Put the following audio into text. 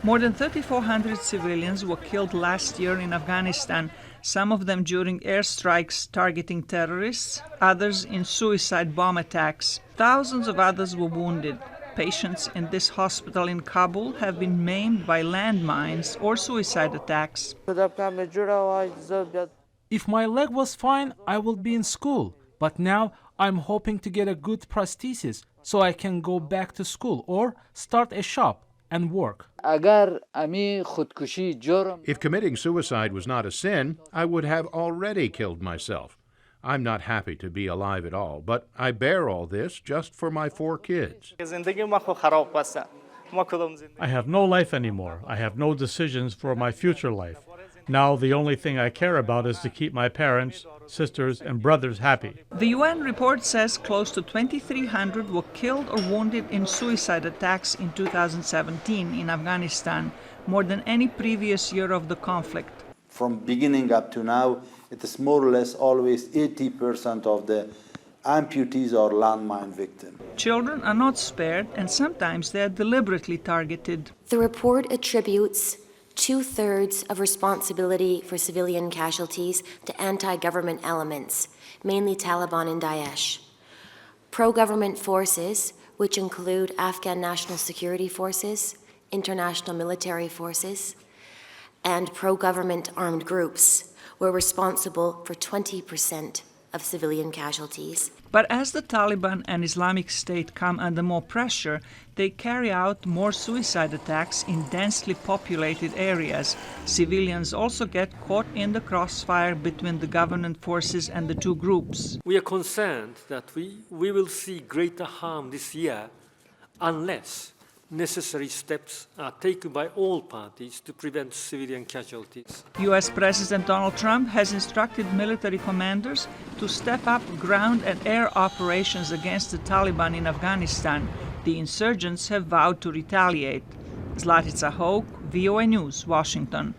More than 3,400 civilians were killed last year in Afghanistan, some of them during airstrikes targeting terrorists, others in suicide bomb attacks. Thousands of others were wounded. Patients in this hospital in Kabul have been maimed by landmines or suicide attacks. If my leg was fine, I would be in school. But now I'm hoping to get a good prosthesis so I can go back to school or start a shop and work. If committing suicide was not a sin, I would have already killed myself. I'm not happy to be alive at all, but I bear all this just for my 4 kids. I have no life anymore. I have no decisions for my future life. Now the only thing I care about is to keep my parents, sisters, and brothers happy. The UN report says close to 2,300 were killed or wounded in suicide attacks in 2017 in Afghanistan, more than any previous year of the conflict. From beginning up to now, it is more or less always 80% of the amputees are landmine victims. Children are not spared, and sometimes they are deliberately targeted. The report attributes 2/3 of responsibility for civilian casualties to anti-government elements, mainly Taliban and Daesh. Pro-government forces, which include Afghan National Security Forces, international military forces, and pro-government armed groups, were responsible for 20% of civilian casualties. But as the Taliban and Islamic State come under more pressure, they carry out more suicide attacks in densely populated areas. Civilians also get caught in the crossfire between the government forces and the two groups. We are concerned that we will see greater harm this year unless necessary steps are taken by all parties to prevent civilian casualties. U.S. President Donald Trump has instructed military commanders to step up ground and air operations against the Taliban in Afghanistan. The insurgents have vowed to retaliate. Zlatica, Hoke, VOA News, Washington.